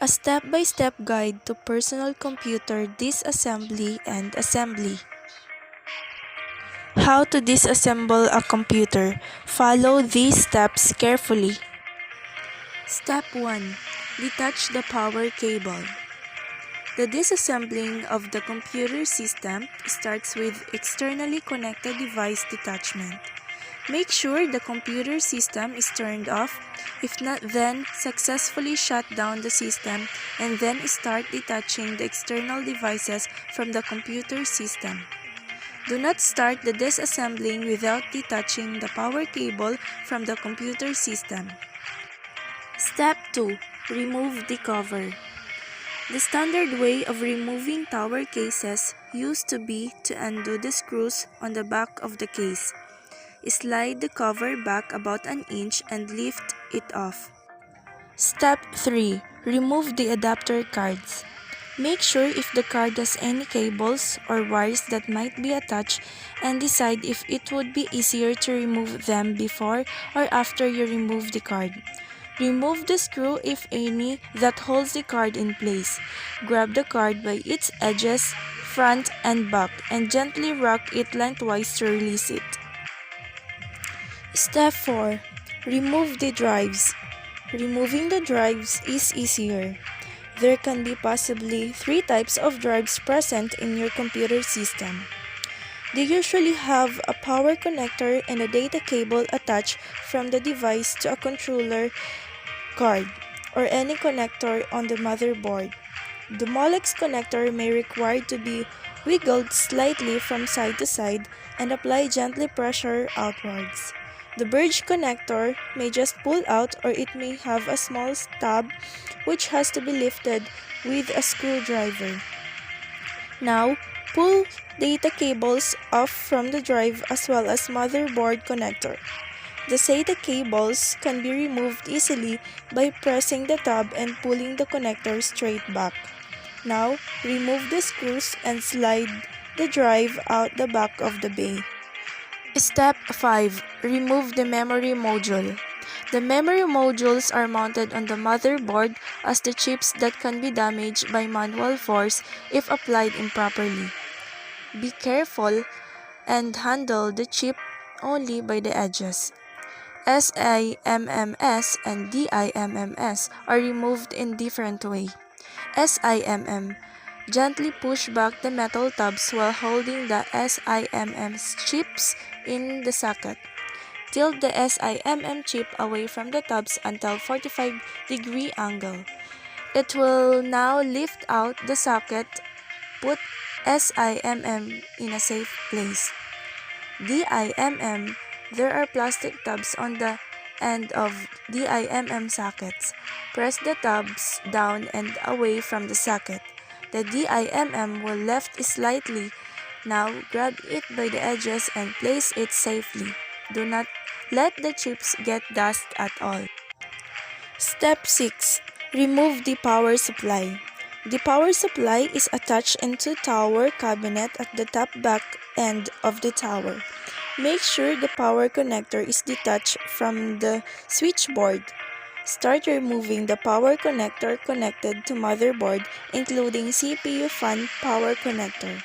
a step-by-step guide to personal computer disassembly and assembly. How to disassemble a computer. Follow these steps carefully. Step 1. Detach the power cable. The disassembling of the computer system starts with externally connected device detachment. Make sure the computer system is turned off. If not, then successfully shut down the system and then start detaching the external devices from the computer system. Do not start the disassembling without detaching the power cable from the computer system. Step 2. Remove the cover. The standard way of removing tower cases used to be to undo the screws on the back of the case. Slide the cover back about an inch and lift it off. Step 3. Remove the adapter cards. Make sure if the card has any cables or wires that might be attached and decide if it would be easier to remove them before or after you remove the card. Remove the screw, if any, that holds the card in place. Grab the card by its edges, front and back, and gently rock it lengthwise to release it. Step 4. Remove the drives. Removing the drives is easier. There can be possibly 3 types of drives present in your computer system. They usually have a power connector and a data cable attached from the device to a controller card or any connector on the motherboard. The Molex connector may require to be wiggled slightly from side to side and apply gently pressure outwards. The bridge connector may just pull out or it may have a small stub which has to be lifted with a screwdriver. Now, pull data cables off from the drive as well as motherboard connector. The SATA cables can be removed easily by pressing the tab and pulling the connector straight back. Now, remove the screws and slide the drive out the back of the bay. Step 5. Remove the memory module. The memory modules are mounted on the motherboard as the chips that can be damaged by manual force if applied improperly. Be careful and handle the chip only by the edges. SIMMs and DIMMs are removed in different way. SIMM. Gently push back the metal tabs while holding the SIMM chips in the socket. Tilt the SIMM chip away from the tabs until 45-degree angle. It will now lift out the socket. Put SIMM in a safe place. DIMM. There are plastic tabs on the end of DIMM sockets. Press the tabs down and away from the socket. The DIMM will lift slightly. Now grab it by the edges and place it safely. Do not let the chips get dust at all. Step 6. Remove the power supply. The power supply is attached into tower cabinet at the top back end of the tower. Make sure the power connector is detached from the switchboard. Start removing the power connector connected to motherboard, including CPU fan power connector,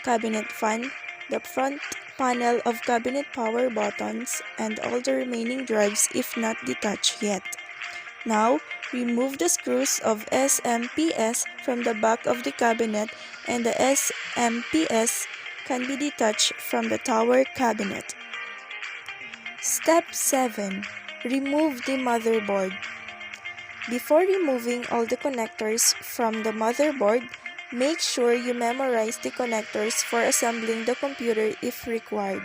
cabinet fan, the front panel of cabinet power buttons, and all the remaining drives if not detached yet. Now, remove the screws of SMPS from the back of the cabinet, and the SMPS can be detached from the tower cabinet. Step 7. Remove the motherboard. Before removing all the connectors from the motherboard, make sure you memorize the connectors for assembling the computer if required,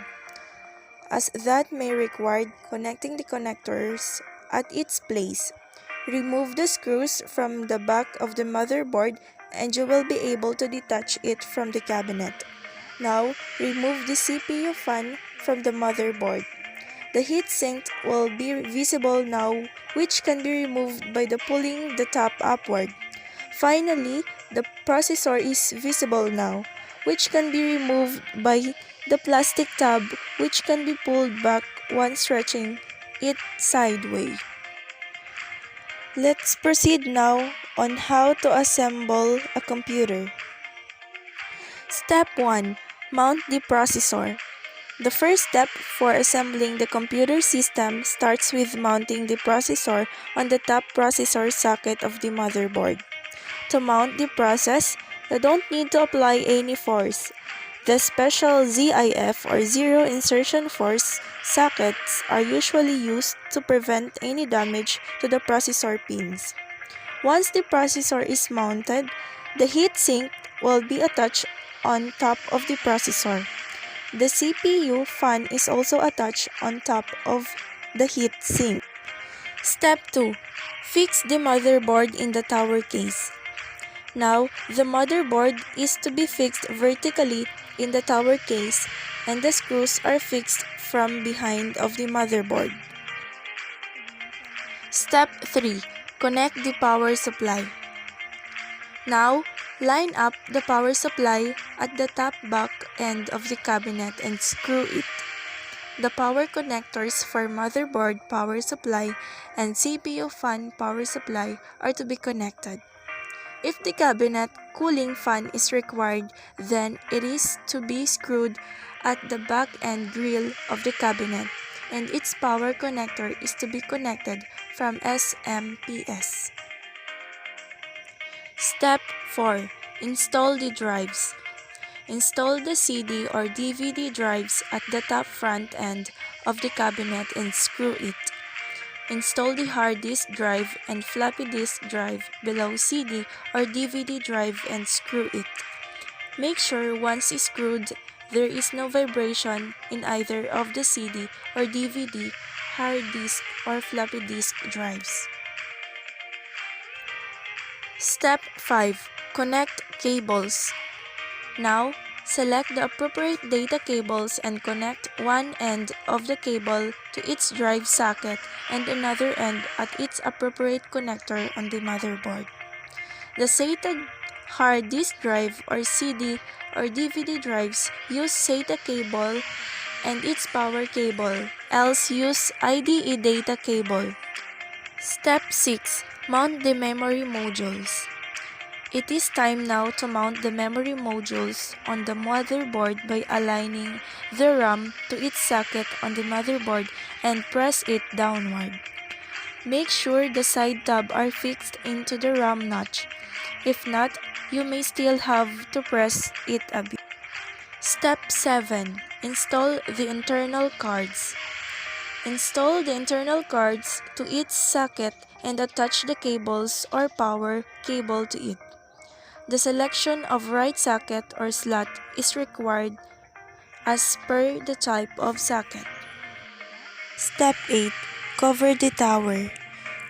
as that may require connecting the connectors at its place. Remove the screws from the back of the motherboard and you will be able to detach it from the cabinet. Now, remove the CPU fan from the motherboard. The heatsink will be visible now, which can be removed by pulling the top upward. Finally, the processor is visible now, which can be removed by the plastic tab, which can be pulled back once stretching it sideways. Let's proceed now on how to assemble a computer. Step 1. Mount the processor. The first step for assembling the computer system starts with mounting the processor on the top processor socket of the motherboard. To mount the process, you don't need to apply any force. The special ZIF or Zero Insertion Force sockets are usually used to prevent any damage to the processor pins. Once the processor is mounted, the heatsink will be attached on top of the processor. The CPU fan is also attached on top of the heatsink. Step 2. Fix the motherboard in the tower case. Now, the motherboard is to be fixed vertically in the tower case and the screws are fixed from behind of the motherboard. Step 3. Connect the power supply. Now, line up the power supply at the top back end of the cabinet and screw it. The power connectors for motherboard power supply and CPU fan power supply are to be connected. If the cabinet cooling fan is required, then it is to be screwed at the back end grill of the cabinet, and its power connector is to be connected from SMPS. Step 4. Install the drives. Install the CD or DVD drives at the top front end of the cabinet and screw it. Install the hard disk drive and floppy disk drive below CD or DVD drive and screw it. Make sure once screwed, there is no vibration in either of the CD or DVD, hard disk or floppy disk drives. Step 5. Connect cables. Now, select the appropriate data cables and connect one end of the cable to its drive socket and another end at its appropriate connector on the motherboard. The SATA hard disk drive or CD or DVD drives use SATA cable and its power cable, else use IDE data cable. Step 6. Mount the memory modules. It is time now to mount the memory modules on the motherboard by aligning the RAM to its socket on the motherboard and press it downward. Make sure the side tab are fixed into the RAM notch. If not, you may still have to press it a bit. Step 7. Install the internal cards. Install the internal cards to its socket and attach the cables or power cable to it. The selection of right socket or slot is required as per the type of socket. Step 8. Cover the tower.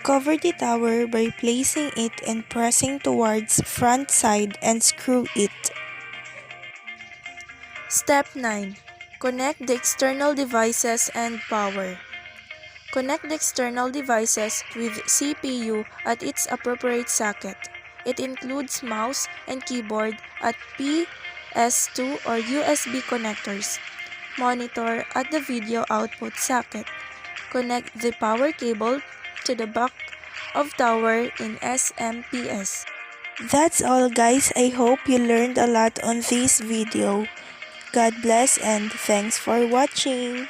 Cover the tower by placing it and pressing towards front side and screw it. Step 9. Connect the external devices and power. Connect the external devices with CPU at its appropriate socket. It includes mouse and keyboard at PS2 or USB connectors. Monitor at the video output socket. Connect the power cable to the back of tower in SMPS. That's all guys, I hope you learned a lot on this video. God bless and thanks for watching.